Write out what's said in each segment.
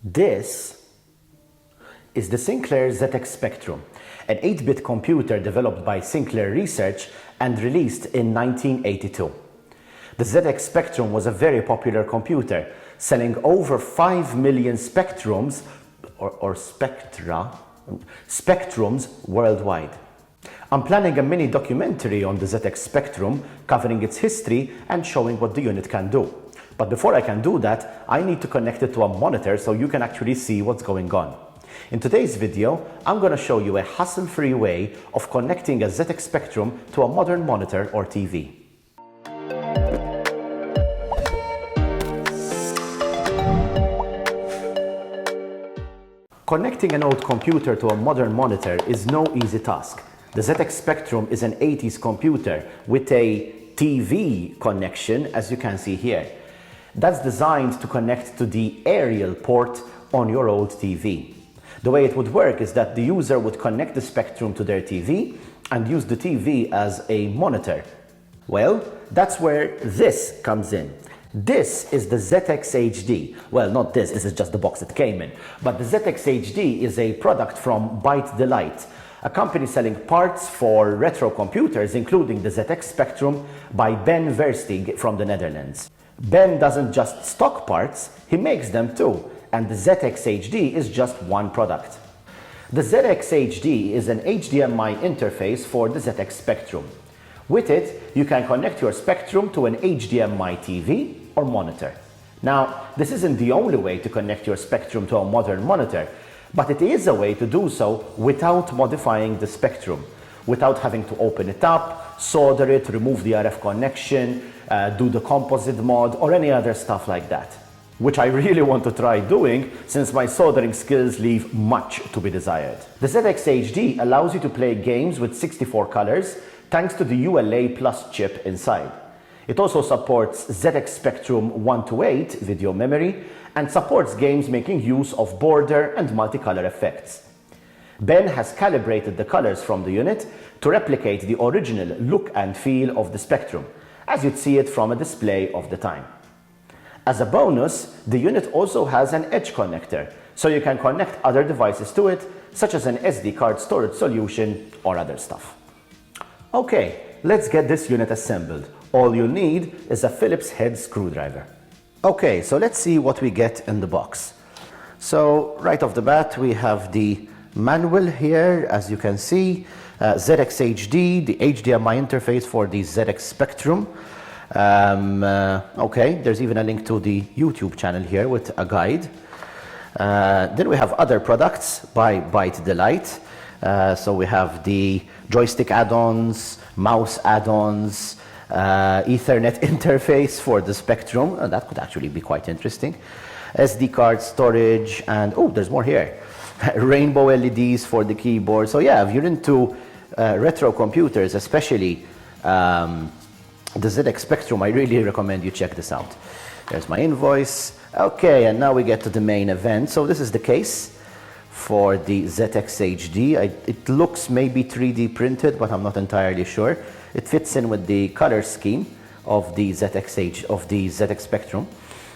This is the Sinclair ZX Spectrum, an 8-bit computer developed by Sinclair Research and released in 1982. The ZX Spectrum was a very popular computer, selling over 5 million spectrums worldwide. I'm planning a mini documentary on the ZX Spectrum, covering its history and showing what the unit can do. But before I can do that, I need to connect it to a monitor so you can actually see what's going on. In today's video, I'm going to show you a hassle-free way of connecting a ZX Spectrum to a modern monitor or TV. Connecting an old computer to a modern monitor is no easy task. The ZX Spectrum is an 80s computer with a TV connection, as you can see here. That's designed to connect to the aerial port on your old TV. The way it would work is that the user would connect the Spectrum to their TV and use the TV as a monitor. Well, that's where this comes in. This is the ZX HD. Well, not this is just the box it came in. But the ZX HD is a product from Byte Delight, a company selling parts for retro computers, including the ZX Spectrum, by Ben Versteeg from the Netherlands. Ben doesn't just stock parts, he makes them too, and the ZX HD is just one product. The ZX HD is an HDMI interface for the ZX Spectrum. With it, you can connect your Spectrum to an HDMI TV or monitor. Now, this isn't the only way to connect your Spectrum to a modern monitor, but it is a way to do so without modifying the Spectrum, without having to open it up, solder it, remove the RF connection, do the composite mod, or any other stuff like that, which I really want to try doing since my soldering skills leave much to be desired. The ZX HD allows you to play games with 64 colors thanks to the ULA Plus chip inside. It also supports ZX Spectrum 1 to 8 video memory and supports games making use of border and multicolor effects. Ben has calibrated the colors from the unit to replicate the original look and feel of the Spectrum, as you'd see it from a display of the time. As a bonus, the unit also has an edge connector, so you can connect other devices to it, such as an SD card storage solution or other stuff. Okay, let's get this unit assembled. All you need is a Phillips head screwdriver. Okay, so let's see what we get in the box. So right off the bat, we have the manual here, as you can see, ZX HD, the HDMI interface for the ZX Spectrum. Okay, there's even a link to the YouTube channel here with a guide. Then we have other products by Byte Delight. So we have the joystick add-ons, mouse add-ons, Ethernet interface for the Spectrum. That could actually be quite interesting. SD card storage, and oh, there's more here. Rainbow LEDs for the keyboard. So yeah, if you're into retro computers, especially the ZX Spectrum, I really recommend you check this out. There's my invoice. Okay, and now we get to the main event. So this is the case for the ZX HD. It looks maybe 3D printed, but I'm not entirely sure. It fits in with the color scheme of the ZX Spectrum.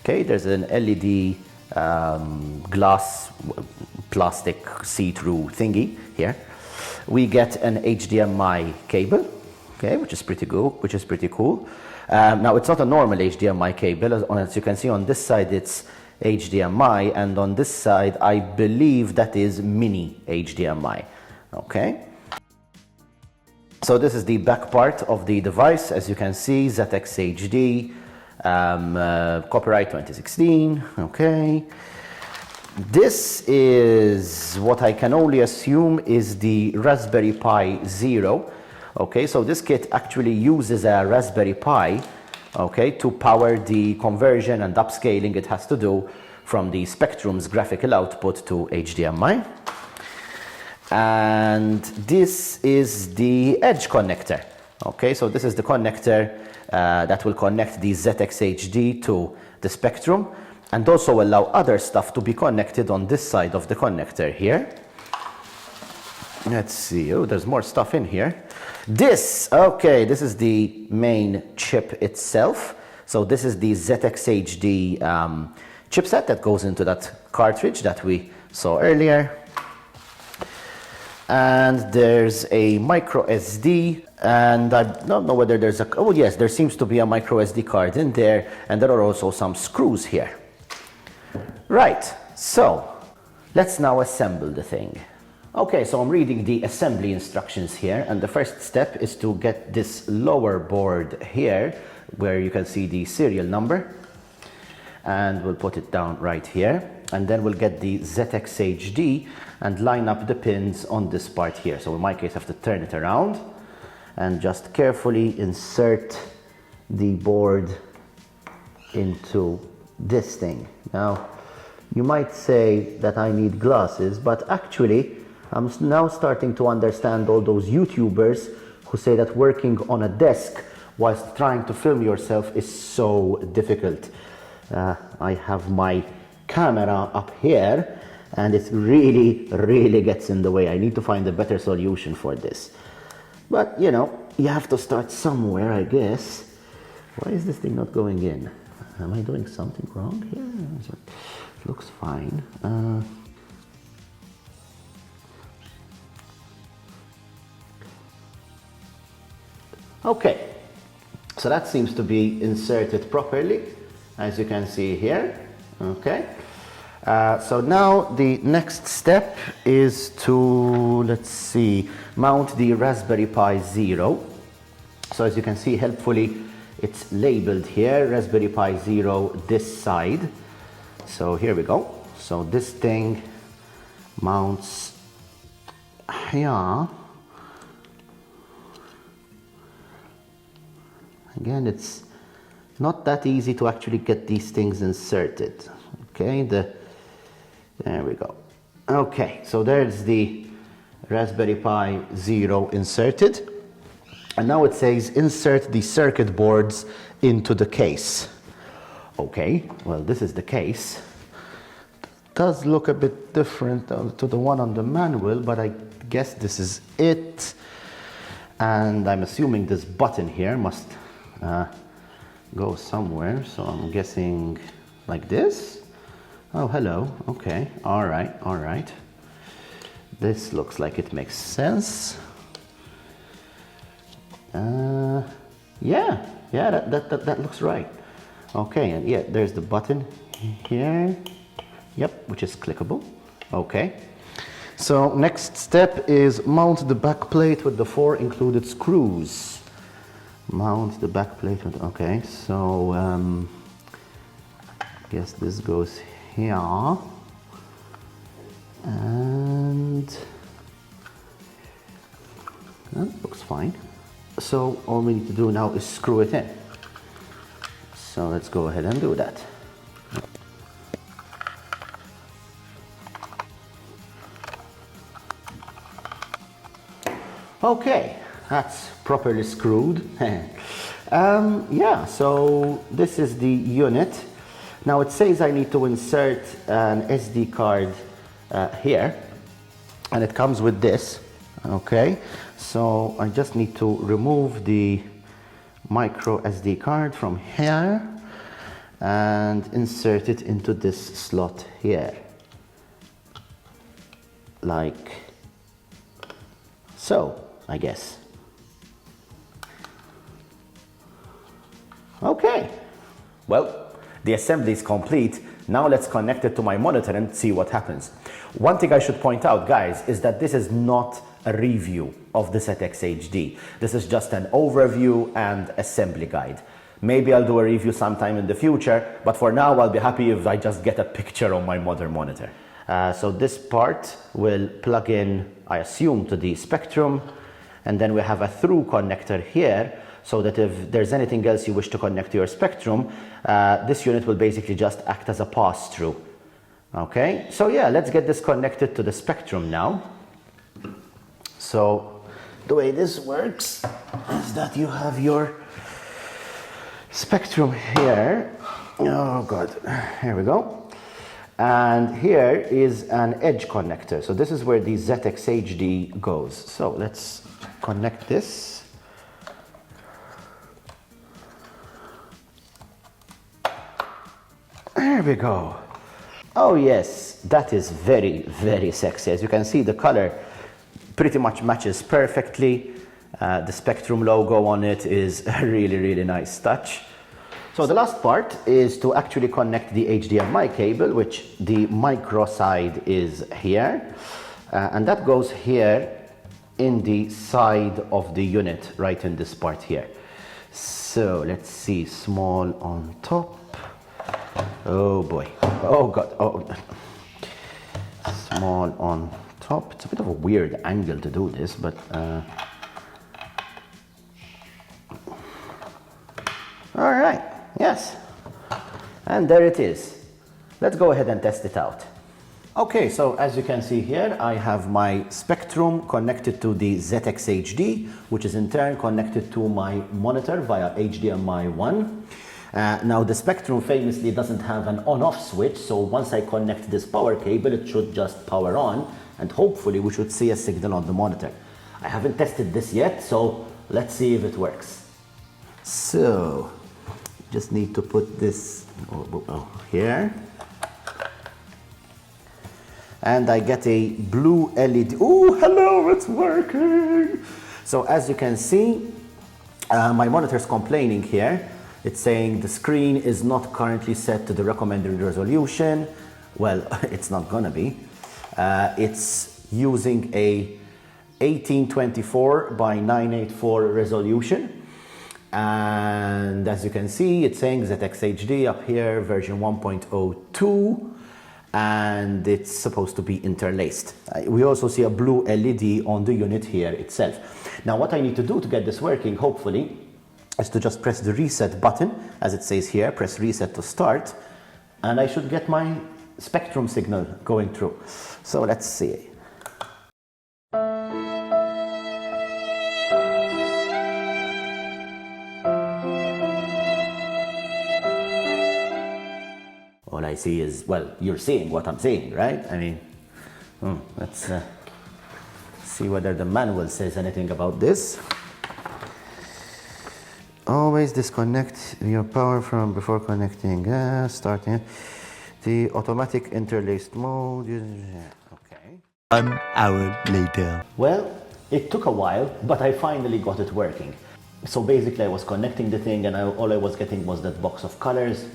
Okay, there's an LED glass plastic see-through thingy here. We get an HDMI cable, okay, which is pretty cool. Now it's not a normal HDMI cable. As you can see on this side, it's HDMI, and on this side, I believe that is mini HDMI. Okay. So this is the back part of the device. As you can see, ZX HD, copyright 2016. Okay. This is what I can only assume is the Raspberry Pi Zero. Okay, so this kit actually uses a Raspberry Pi, okay, to power the conversion and upscaling it has to do from the Spectrum's graphical output to HDMI. And this is the edge connector. Okay, so this is the connector that will connect the ZX HD to the Spectrum and also allow other stuff to be connected on this side of the connector here. Let's see, oh, there's more stuff in here. This is the main chip itself. So this is the ZX HD chipset that goes into that cartridge that we saw earlier. And there's a micro SD, and I don't know whether there's a, oh yes, there seems to be a micro SD card in there, and there are also some screws here. Right, so let's now assemble the thing. Okay, so I'm reading the assembly instructions here, and the first step is to get this lower board here, where you can see the serial number, and we'll put it down right here, and then we'll get the ZX HD and line up the pins on this part here. So in my case, I have to turn it around and just carefully insert the board into this thing. Now, you might say that I need glasses, but actually, I'm now starting to understand all those YouTubers who say that working on a desk whilst trying to film yourself is so difficult. I have my camera up here and it really gets in the way. I need to find a better solution for this. But you know, you have to start somewhere, I guess. Why is this thing not going in? Am I doing something wrong here? It looks fine. Okay, so that seems to be inserted properly, as you can see here. Okay, so now the next step is to, let's see, mount the Raspberry Pi Zero. So as you can see, helpfully, it's labeled here, Raspberry Pi Zero this side. So here we go. So this thing mounts here. Again, it's not that easy to actually get these things inserted. Okay, there we go. Okay, so there's the Raspberry Pi Zero inserted. And now it says insert the circuit boards into the case. Okay, well, this is the case. It does look a bit different to the one on the manual, but I guess this is it. And I'm assuming this button here must go somewhere, so I'm guessing like this. Oh, hello. Okay, all right. This looks like it makes sense. Yeah, that looks right. Okay, and yeah, there's the button here. Yep, which is clickable. Okay. So next step is mount the back plate with the 4 included screws. Mount the back plate with, okay, so I guess this goes here. And that looks fine. So all we need to do now is screw it in. So let's go ahead and do that. Okay, that's properly screwed. Yeah, so this is the unit. Now it says I need to insert an SD card here, and it comes with this. Okay, so I just need to remove the micro SD card from here and insert it into this slot here, like so, I guess. Okay, well, the assembly is complete. Now let's connect it to my monitor and see what happens. One thing I should point out, guys, is that this is not a review of the ZX HD. This is just an overview and assembly guide. Maybe I'll do a review sometime in the future, but for now I'll be happy if I just get a picture on my modern monitor. So this part will plug in, I assume, to the Spectrum, and then we have a through connector here, so that if there's anything else you wish to connect to your Spectrum, this unit will basically just act as a pass-through. Okay, so yeah, let's get this connected to the Spectrum now. So the way this works is that you have your Spectrum here. Oh God, here we go. And here is an edge connector. So this is where the ZX HD goes. So let's connect this. There we we go. Oh yes, that is very, very sexy. As you can see, the color pretty much matches perfectly. The Spectrum logo on it is a really, really nice touch. So the last part is to actually connect the HDMI cable, which the micro side is here. And that goes here in the side of the unit, right in this part here. So let's see, small on top. Oh boy, oh God, oh. Small on top. It's a bit of a weird angle to do this, but all right, yes. And there it is. Let's go ahead and test it out. Okay, so as you can see here, I have my Spectrum connected to the ZX HD, which is in turn connected to my monitor via HDMI 1. Now the Spectrum famously doesn't have an on-off switch, so once I connect this power cable, it should just power on, and hopefully we should see a signal on the monitor. I haven't tested this yet, so let's see if it works. So, just need to put this here. And I get a blue LED. Oh, hello, it's working! So as you can see, my monitor is complaining here. It's saying the screen is not currently set to the recommended resolution. Well, it's not gonna be. It's using a 1824 by 984 resolution. And as you can see, it's saying ZX HD up here, version 1.02. And it's supposed to be interlaced. We also see a blue LED on the unit here itself. Now what I need to do to get this working, hopefully, is to just press the reset button, as it says here, press reset to start, and I should get my Spectrum signal going through. So let's see. All I see is, well, you're seeing what I'm seeing, right? I mean, let's see whether the manual says anything about this. Always disconnect your power from before connecting, starting the automatic interlaced mode. Okay. 1 hour later. Well, it took a while, but I finally got it working. So basically I was connecting the thing and all I was getting was that box of colors.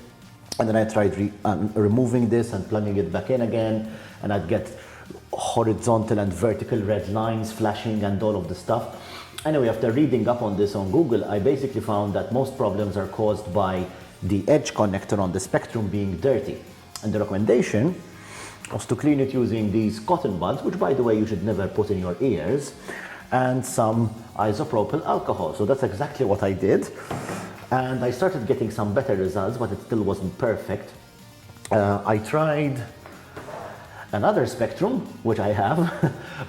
And then I tried removing this and plugging it back in again, and I'd get horizontal and vertical red lines flashing and all of the stuff. Anyway, after reading up on this on Google, I basically found that most problems are caused by the edge connector on the Spectrum being dirty. And the recommendation was to clean it using these cotton buds, which by the way you should never put in your ears, and some isopropyl alcohol. So that's exactly what I did. And I started getting some better results, but it still wasn't perfect. I tried another Spectrum, which I have,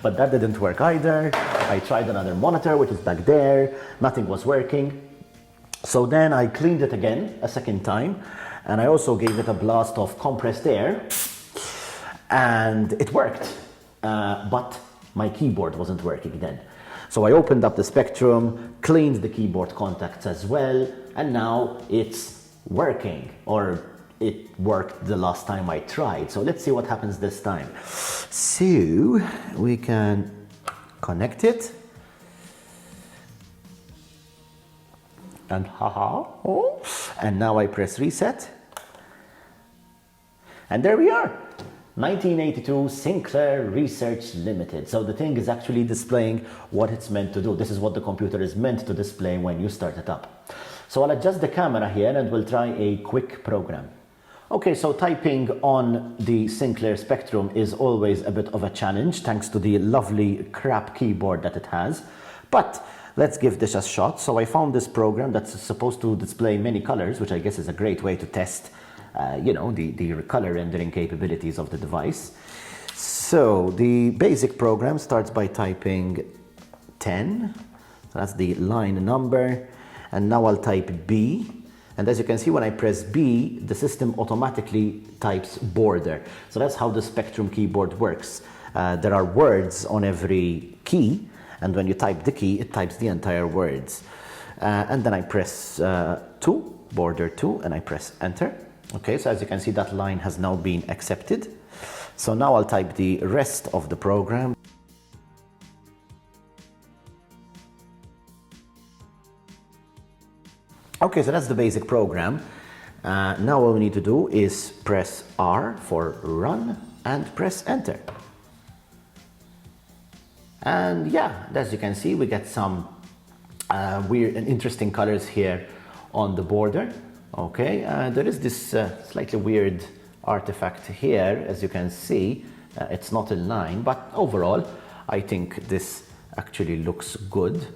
but that didn't work either. I tried another monitor, which is back there. Nothing was working. So then I cleaned it again a second time, and I also gave it a blast of compressed air, and it worked. But my keyboard wasn't working then. So I opened up the Spectrum, cleaned the keyboard contacts as well, and now it's working, or it worked the last time I tried. So let's see what happens this time. So we can connect it. And and now I press reset. And there we are. 1982 Sinclair Research Limited. So the thing is actually displaying what it's meant to do. This is what the computer is meant to display when you start it up. So I'll adjust the camera here and we'll try a quick program. Okay, so typing on the Sinclair Spectrum is always a bit of a challenge thanks to the lovely crap keyboard that it has. But let's give this a shot. So I found this program that's supposed to display many colors, which I guess is a great way to test the color rendering capabilities of the device. So the basic program starts by typing 10. So that's the line number. And now I'll type B. And as you can see, when I press B, the system automatically types border. So that's how the Spectrum keyboard works. There are words on every key. And when you type the key, it types the entire words. And then I press 2, border 2, and I press enter. Okay, so as you can see, that line has now been accepted. So now I'll type the rest of the program. Okay, so that's the basic program. Now what we need to do is press R for run and press enter. And yeah, as you can see, we get some weird and interesting colors here on the border. Okay, there is this slightly weird artifact here, as you can see. It's not in line, but overall, I think this actually looks good.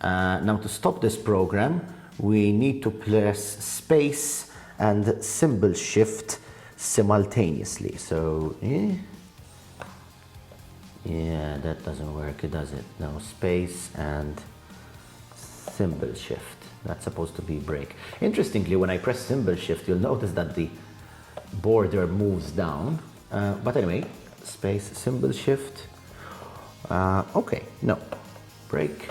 Now to stop this program, we need to press space and symbol shift simultaneously. So, yeah, that doesn't work, does it? No, space and symbol shift. That's supposed to be break. Interestingly, when I press symbol shift, you'll notice that the border moves down. But anyway, space, symbol shift. Okay, no, break.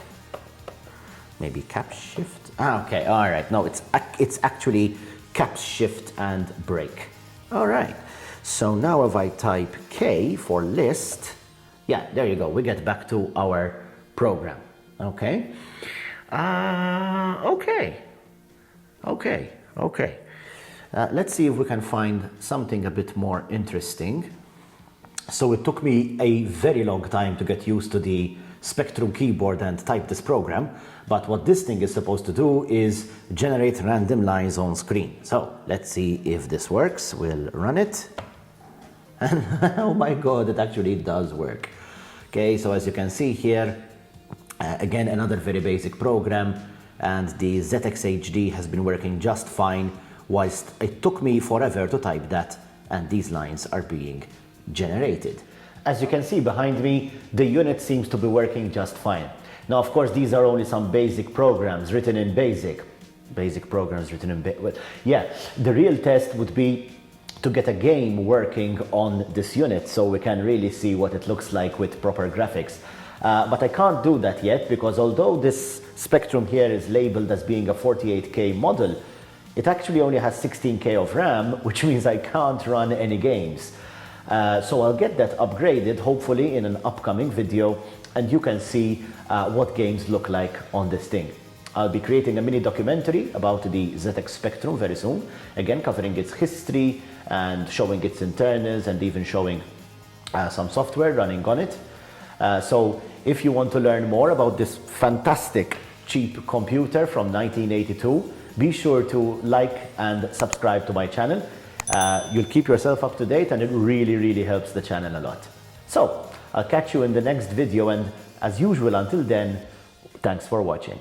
Maybe cap shift. Okay, all right. No, it's actually cap shift and break. All right. So now if I type K for list, yeah, there you go. We get back to our program. Okay. Okay. Let's see if we can find something a bit more interesting. So it took me a very long time to get used to the Spectrum keyboard and type this program, but what this thing is supposed to do is generate random lines on screen. So let's see if this works. We'll run it. And oh my God, it actually does work. Okay, so as you can see here, again, another very basic program, and the ZX HD has been working just fine, whilst it took me forever to type that, and these lines are being generated. As you can see behind me, the unit seems to be working just fine. Now, of course, these are only some basic programs written in BASIC. Basic programs written in BASIC. Yeah, the real test would be to get a game working on this unit so we can really see what it looks like with proper graphics. But I can't do that yet because although this Spectrum here is labeled as being a 48K model, it actually only has 16K of RAM, which means I can't run any games. So I'll get that upgraded, hopefully in an upcoming video, and you can see what games look like on this thing. I'll be creating a mini documentary about the ZX Spectrum very soon, again covering its history and showing its internals and even showing some software running on it. So if you want to learn more about this fantastic cheap computer from 1982, be sure to like and subscribe to my channel. You'll keep yourself up to date and it really helps the channel a lot. So I'll catch you in the next video, and as usual until then, thanks for watching.